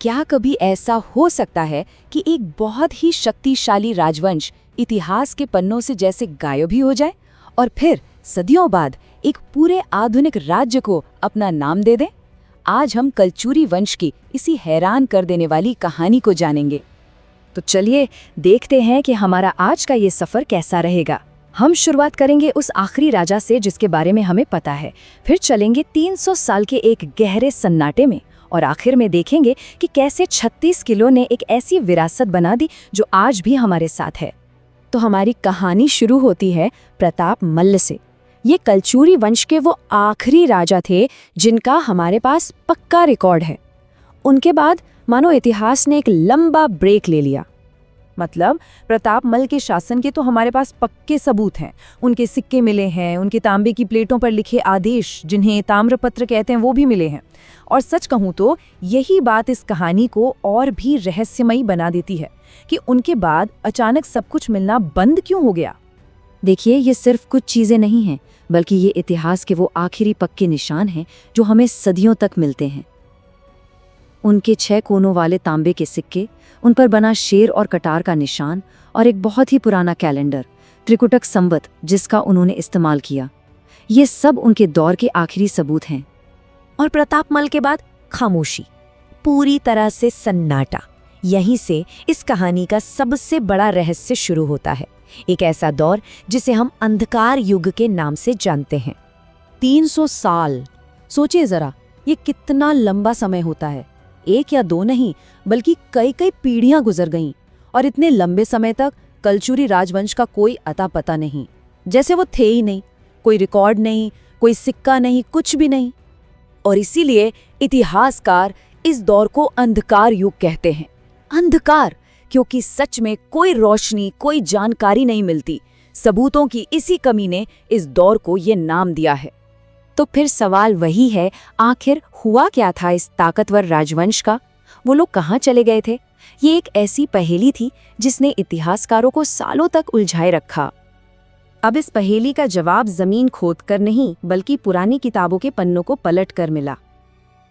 क्या कभी ऐसा हो सकता है कि एक बहुत ही शक्तिशाली राजवंश इतिहास के पन्नों से जैसे गायब ही हो जाए और फिर सदियों बाद एक पूरे आधुनिक राज्य को अपना नाम दे दे? आज हम कलचुरी वंश की इसी हैरान कर देने वाली कहानी को जानेंगे। तो चलिए देखते हैं कि हमारा आज का ये सफर कैसा रहेगा। हम शुरुआत करेंगे उस आखिरी राजा से जिसके बारे में हमें पता है, फिर चलेंगे 300 साल के एक गहरे सन्नाटे में और आखिर में देखेंगे कि कैसे 36 किलो ने एक ऐसी विरासत बना दी जो आज भी हमारे साथ है। तो हमारी कहानी शुरू होती है प्रताप मल्ल से। ये कलचुरी वंश के वो आखिरी राजा थे जिनका हमारे पास पक्का रिकॉर्ड है। उनके बाद मानो इतिहास ने एक लंबा ब्रेक ले लिया। मतलब प्रताप मल के शासन के तो हमारे पास पक्के सबूत हैं, उनके सिक्के मिले हैं, उनके तांबे की प्लेटों पर लिखे आदेश जिन्हें ताम्रपत्र कहते हैं वो भी मिले हैं। और सच कहूँ तो यही बात इस कहानी को और भी रहस्यमयी बना देती है कि उनके बाद अचानक सब कुछ मिलना बंद क्यों हो गया। देखिए, ये सिर्फ कुछ चीजें नहीं हैं, बल्कि ये इतिहास के वो आखिरी पक्के निशान हैं जो हमें सदियों तक मिलते हैं। उनके 6 कोनों वाले तांबे के सिक्के, उन पर बना शेर और कटार का निशान और एक बहुत ही पुराना कैलेंडर त्रिकुटक संवत जिसका उन्होंने इस्तेमाल किया, ये सब उनके दौर के आखिरी सबूत हैं। और प्रताप मल के बाद खामोशी, पूरी तरह से सन्नाटा। यहीं से इस कहानी का सबसे बड़ा रहस्य शुरू होता है। एक ऐसा दौर जिसे हम अंधकार युग के नाम से जानते हैं। 300 साल, सोचिए जरा, ये कितना लंबा समय होता है। एक या दो नहीं बल्कि कई कई पीढ़ियां गुजर गईं और इतने लंबे समय तक कलचुरी राजवंश का कोई अता पता नहीं, जैसे वो थे ही नहीं। कोई रिकॉर्ड नहीं, कोई सिक्का नहीं, कुछ भी नहीं। और इसीलिए इतिहासकार इस दौर को अंधकार युग कहते हैं। अंधकार क्योंकि सच में कोई रोशनी, कोई जानकारी नहीं मिलती। सबूतों की इसी कमी ने इस दौर को ये नाम दिया है। तो फिर सवाल वही है, आखिर हुआ क्या था इस ताकतवर राजवंश का? वो लोग कहाँ चले गए थे? ये एक ऐसी पहेली थी जिसने इतिहासकारों को सालों तक उलझाए रखा। अब इस पहेली का जवाब जमीन खोदकर नहीं बल्कि पुरानी किताबों के पन्नों को पलट कर मिला।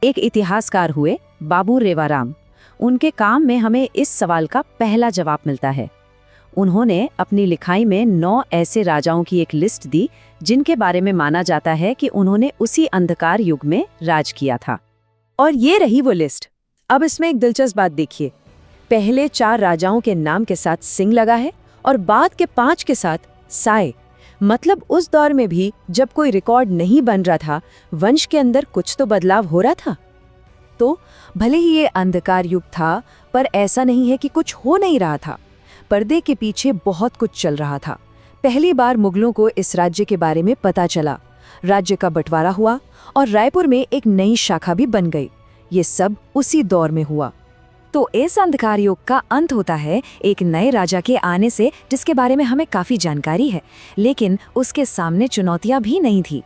एक इतिहासकार हुए बाबू रेवाराम। उनके काम में हमें इस सवाल का पहला जवाब मिलता है। उन्होंने अपनी लिखाई में 9 ऐसे राजाओं की एक लिस्ट दी जिनके बारे में माना जाता है कि उन्होंने उसी अंधकार युग में राज किया था। और ये रही वो लिस्ट। अब इसमें एक दिलचस्प बात देखिए, पहले 4 राजाओं के नाम के साथ सिंह लगा है और बाद के 5 के साथ साए। मतलब उस दौर में भी जब कोई रिकॉर्ड नहीं बन रहा था, वंश के अंदर कुछ तो बदलाव हो रहा था। तो भले ही ये अंधकार युग था, पर ऐसा नहीं है कि कुछ हो नहीं रहा था। पर्दे के पीछे बहुत कुछ चल रहा था। पहली बार मुगलों को इस राज्य के बारे में पता चला, राज्य का बंटवारा हुआ और रायपुर में एक नई शाखा भी बन गई। ये सब उसी दौर में हुआ। तो इस अंधकार युग का अंत होता है एक नए राजा के आने से जिसके बारे में हमें काफी जानकारी है, लेकिन उसके सामने चुनौतियां भी नहीं थी।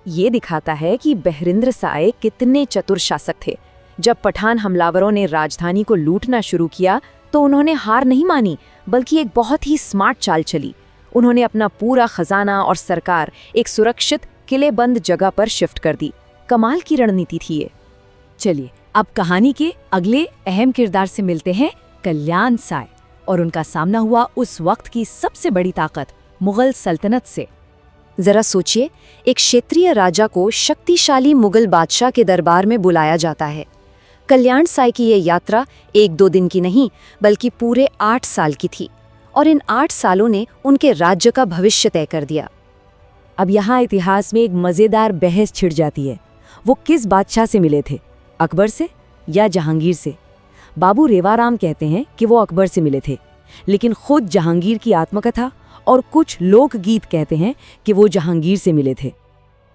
ये दिखाता है कि बहरिंद्र साए कितने चतुर शासक थे। जब पठान हमलावरों ने राजधानी को लूटना शुरू किया तो उन्होंने हार नहीं मानी, बल्कि एक बहुत ही स्मार्ट चाल चली। उन्होंने अपना पूरा खजाना और सरकार एक सुरक्षित किलेबंद जगह पर शिफ्ट कर दी। कमाल की रणनीति थी ये। चलिए अब कहानी के अगले अहम किरदार से मिलते हैं, कल्याण साय। और उनका सामना हुआ उस वक्त की सबसे बड़ी ताकत मुगल सल्तनत से। जरा सोचिए, एक क्षेत्रीय राजा को शक्तिशाली मुगल बादशाह के दरबार में बुलाया जाता है। कल्याण साय की ये यात्रा 1-2 दिन की नहीं बल्कि पूरे 8 साल की थी और इन 8 सालों ने उनके राज्य का भविष्य तय कर दिया। अब यहाँ इतिहास में एक मज़ेदार बहस छिड़ जाती है। वो किस बादशाह से मिले थे, अकबर से या जहांगीर से? बाबू रेवाराम कहते हैं कि वो अकबर से मिले थे, लेकिन खुद जहांगीर की आत्मकथा और कुछ लोकगीत कहते हैं कि वो जहांगीर से मिले थे।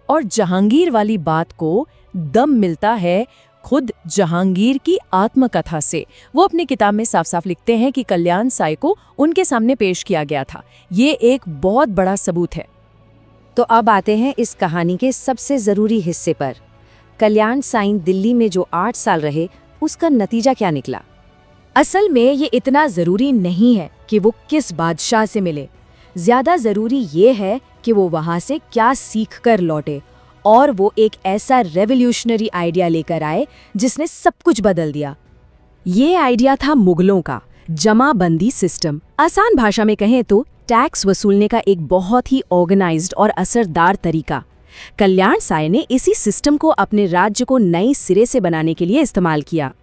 और जहांगीर वाली बात को दम मिलता है खुद जहांगीर की आत्मकथा से। वो अपनी किताब में साफ साफ लिखते हैं कि कल्याण साय को उनके सामने पेश किया गया था। ये एक बहुत बड़ा सबूत है। तो अब आते हैं इस कहानी के सबसे ज़रूरी हिस्से पर। कल्याण साई दिल्ली में जो 8 साल रहे, उसका नतीजा क्या निकला? असल में ये इतना ज़रूरी नहीं है कि वो किस बादशाह से मिले। ज़्यादा ज़रूरी ये है कि वो वहाँ से क्या सीख कर लौटे और वो एक ऐसा रेवोल्यूशनरी आइडिया लेकर आए जिसने सब कुछ बदल दिया। ये आइडिया था मुगलों का, जमाबंदी सिस्टम। आसान भाषा में कहें तो टैक्स वसूलने का एक बहुत ही ऑर्गेनाइज्ड और असरदार तरीका। कल्याण साय ने इसी सिस्टम को अपने राज्य को नए सिरे से बनाने के लिए इस्तेमाल किया।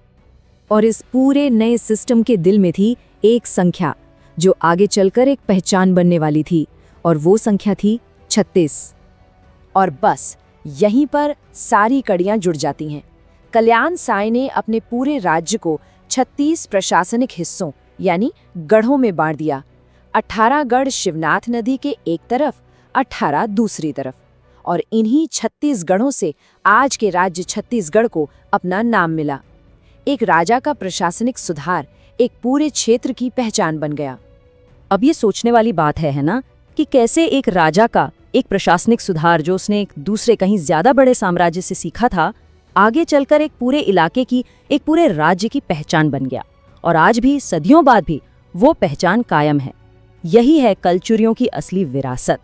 और इस पूरे नए सिस्टम के दिल में थी एक संख्या जो आगे चलकर एक पहचान बनने वाली थी, और वो संख्या थी 36। और बस यहीं पर सारी कड़ियां जुड़ जाती हैं। कल्याण साय ने अपने पूरे राज्य को 36 प्रशासनिक हिस्सों यानी गढ़ों में बांट दिया। 18 गढ़ शिवनाथ नदी के एक तरफ, 18 दूसरी तरफ, और इन्हीं 36 गढ़ों से आज के राज्य छत्तीसगढ़ को अपना नाम मिला। एक राजा का प्रशासनिक सुधार एक पूरे क्षेत्र की पहचान बन गया। अब ये सोचने वाली बात है ना, कि कैसे एक राजा का एक प्रशासनिक सुधार जो उसने एक दूसरे कहीं ज्यादा बड़े साम्राज्य से सीखा था, आगे चलकर एक पूरे इलाके की, एक पूरे राज्य की पहचान बन गया। और आज भी, सदियों बाद भी, वो पहचान कायम है। यही है कलचुरियों की असली विरासत।